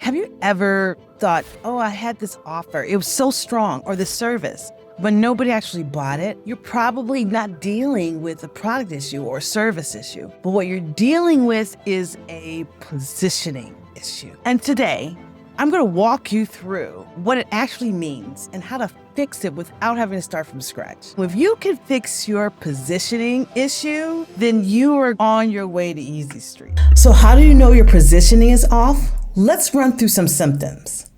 Have you ever thought, oh, I had this offer, it was so strong, or this service, but nobody actually bought it? You're probably not dealing with a product issue or service issue, but what you're dealing with is a positioning issue. And today, I'm going to walk you through what it actually means and how to fix it without having to start from scratch. If you can fix your positioning issue, then you are on your way to Easy Street. So how do you know your positioning is off? Let's run through some symptoms.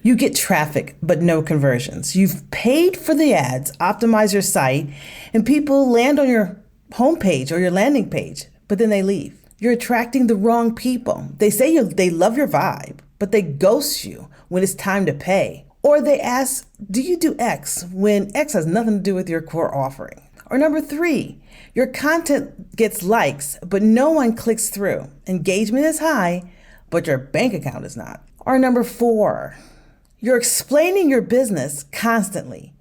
You get traffic, but no conversions. You've paid for the ads, optimize your site, and people land on your homepage or your landing page, but then they leave. You're attracting the wrong people. They say they love your vibe, but they ghost you when it's time to pay. Or they ask, do you do X when X has nothing to do with your core offering? Or number 3, your content gets likes, but no one clicks through. Engagement is high, but your bank account is not. Or number 4, you're explaining your business constantly.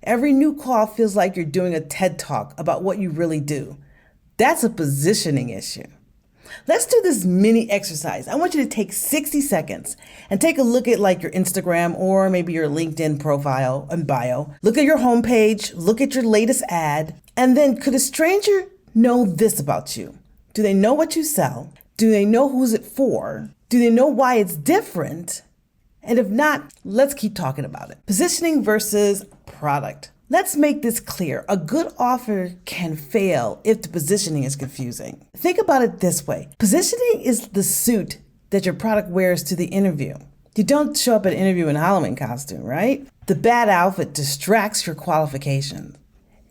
Every new call feels like you're doing a TED Talk about what you really do. That's a positioning issue. Let's do this mini exercise. I want you to take 60 seconds and take a look at like your Instagram or maybe your LinkedIn profile and bio. Look at your homepage, look at your latest ad, and then could a stranger know this about you? Do they know what you sell? Do they know who's it for? Do they know why it's different? And if not, let's keep talking about it. Positioning versus product. Let's make this clear. A good offer can fail if the positioning is confusing. Think about it this way. Positioning is the suit that your product wears to the interview. You don't show up at an interview in a Halloween costume, right? The bad outfit distracts your qualifications,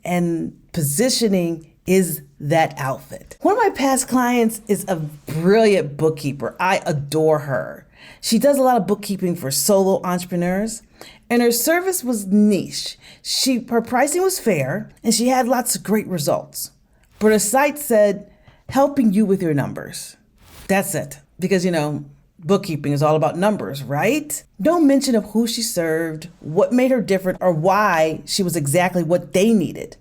and positioning is that outfit. One of my past clients is a brilliant bookkeeper. I adore her. She does a lot of bookkeeping for solo entrepreneurs, and her service was niche. Her pricing was fair, and she had lots of great results. But her site said, helping you with your numbers. That's it. Because, bookkeeping is all about numbers, right? No mention of who she served, what made her different, or why she was exactly what they needed.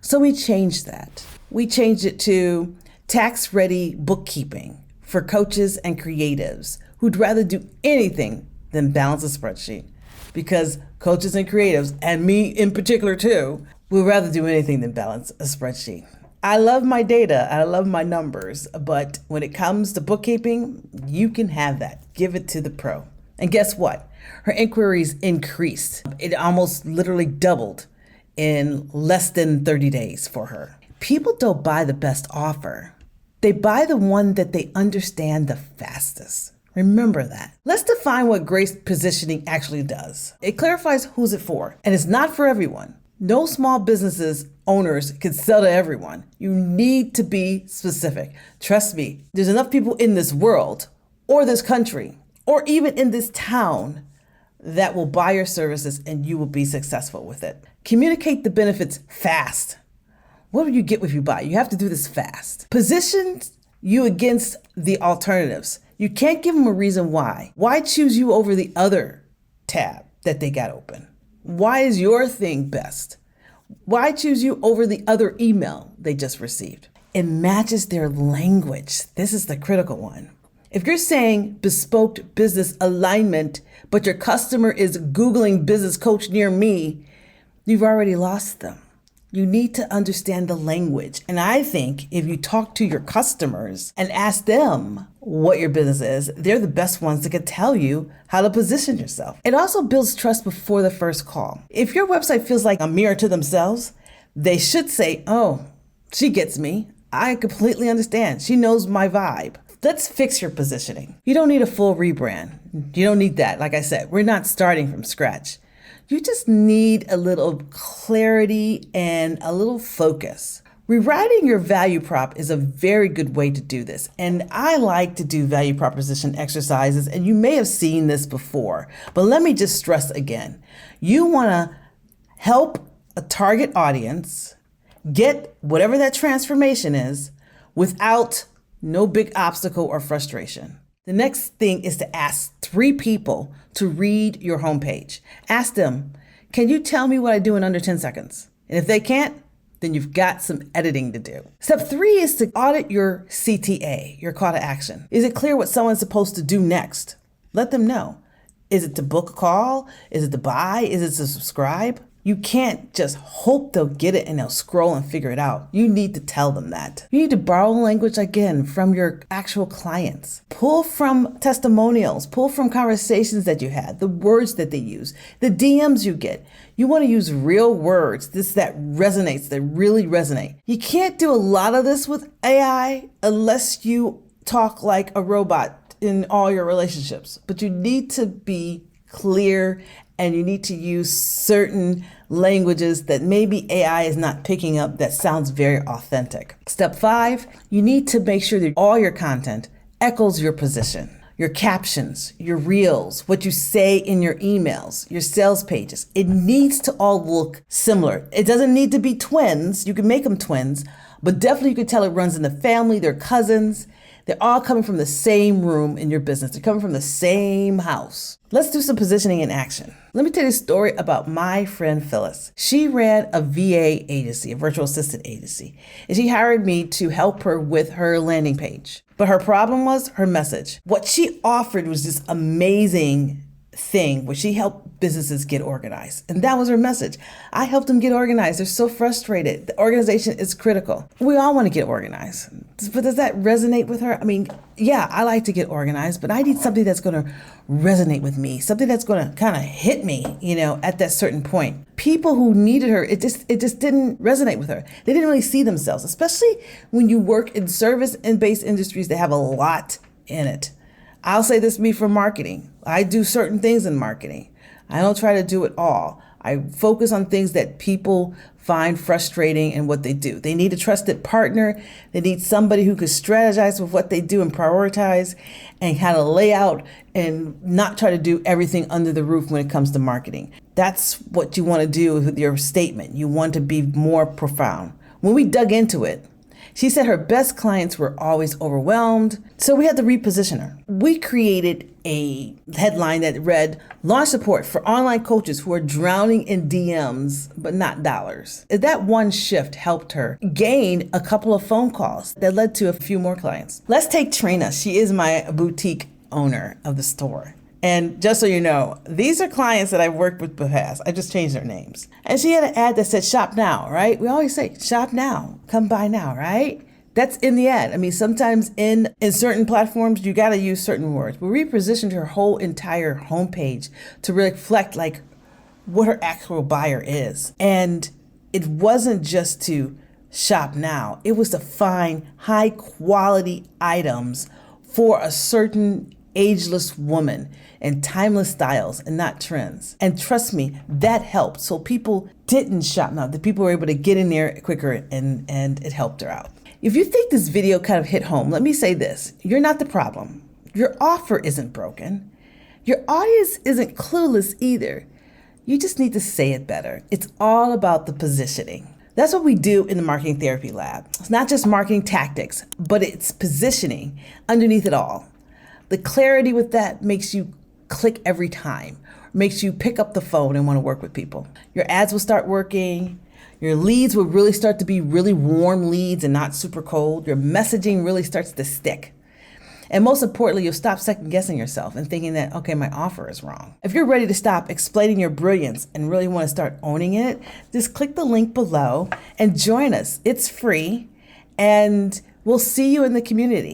So we changed that. We changed it to tax-ready bookkeeping for coaches and creatives who'd rather do anything than balance a spreadsheet. Because coaches and creatives, and me in particular too, would rather do anything than balance a spreadsheet. I love my data, I love my numbers, but when it comes to bookkeeping, you can have that. Give it to the pro. And guess what? Her inquiries increased. It almost literally doubled in less than 30 days for her. People don't buy the best offer. They buy the one that they understand the fastest. Remember that. Let's define what great positioning actually does. It clarifies who's it for, and it's not for everyone. No small businesses owners can sell to everyone. You need to be specific. Trust me, there's enough people in this world, or this country, or even in this town that will buy your services and you will be successful with it. Communicate the benefits fast. What do you get if you buy? You have to do this fast. Position you against the alternatives. You can't give them a reason why. Why choose you over the other tab that they got open? Why is your thing best? Why choose you over the other email they just received? It matches their language. This is the critical one. If you're saying bespoke business alignment, but your customer is Googling business coach near me, you've already lost them. You need to understand the language. And I think if you talk to your customers and ask them what your business is, they're the best ones that can tell you how to position yourself. It also builds trust before the first call. If your website feels like a mirror to themselves, they should say, oh, she gets me. I completely understand. She knows my vibe. Let's fix your positioning. You don't need a full rebrand. You don't need that. Like I said, we're not starting from scratch. You just need a little clarity and a little focus. Rewriting your value prop is a very good way to do this. And I like to do value proposition exercises, and you may have seen this before, but let me just stress again. You want to help a target audience get whatever that transformation is without no big obstacle or frustration. The next thing is to ask 3 people to read your homepage. Ask them, can you tell me what I do in under 10 seconds? And if they can't, then you've got some editing to do. Step 3 is to audit your CTA, your call to action. Is it clear what someone's supposed to do next? Let them know. Is it to book a call? Is it to buy? Is it to subscribe? You can't just hope they'll get it and they'll scroll and figure it out. You need to tell them that. You need to borrow language again from your actual clients. Pull from testimonials, pull from conversations that you had, the words that they use, the DMs you get. You want to use real words, that resonates, that really resonate. You can't do a lot of this with AI unless you talk like a robot in all your relationships. But you need to be clear and you need to use certain languages that maybe AI is not picking up that sounds very authentic. Step 5, you need to make sure that all your content echoes your position. Your captions, your reels, what you say in your emails, your sales pages. It needs to all look similar. It doesn't need to be twins. You can make them twins, but definitely you can tell it runs in the family, they're cousins. They're all coming from the same room in your business. They're coming from the same house. Let's do some positioning in action. Let me tell you a story about my friend Phyllis. She ran a VA agency, a virtual assistant agency, and she hired me to help her with her landing page. But her problem was her message. What she offered was this amazing thing where she helped businesses get organized. And that was her message. I helped them get organized. They're so frustrated. The organization is critical. We all want to get organized. But does that resonate with her? I mean, yeah, I like to get organized, but I need something that's going to resonate with me, something that's going to kind of hit me, at that certain point. People who needed her, it just didn't resonate with her. They didn't really see themselves, especially when you work in service and based industries that have a lot in it. I'll say this me for marketing. I do certain things in marketing. I don't try to do it all. I focus on things that people find frustrating in what they do. They need a trusted partner. They need somebody who could strategize with what they do and prioritize and kind of lay out and not try to do everything under the roof when it comes to marketing. That's what you want to do with your statement. You want to be more profound. When we dug into it, she said her best clients were always overwhelmed, so we had to reposition her. We created a headline that read, "Launch support for online coaches who are drowning in DMs, but not dollars." That one shift helped her gain a couple of phone calls that led to a few more clients. Let's take Trina. She is my boutique owner of the store. And just so you know, these are clients that I've worked with past. I just changed their names. And she had an ad that said, "Shop now," right? We always say, "Shop now, come buy now," right? That's in the ad. I mean, sometimes in certain platforms, you got to use certain words. But we repositioned her whole entire homepage to reflect like what her actual buyer is. And it wasn't just to shop now. It was to find high quality items for a certain ageless woman and timeless styles and not trends. And trust me, that helped. So people didn't shop now. The people were able to get in there quicker and it helped her out. If you think this video kind of hit home, let me say this. You're not the problem. Your offer isn't broken. Your audience isn't clueless either. You just need to say it better. It's all about the positioning. That's what we do in the Marketing Therapy Lab. It's not just marketing tactics, but it's positioning underneath it all. The clarity with that makes you click every time, makes you pick up the phone and want to work with people. Your ads will start working. Your leads will really start to be really warm leads and not super cold. Your messaging really starts to stick. And most importantly, you'll stop second guessing yourself and thinking that, okay, my offer is wrong. If you're ready to stop explaining your brilliance and really want to start owning it, just click the link below and join us. It's free and we'll see you in the community.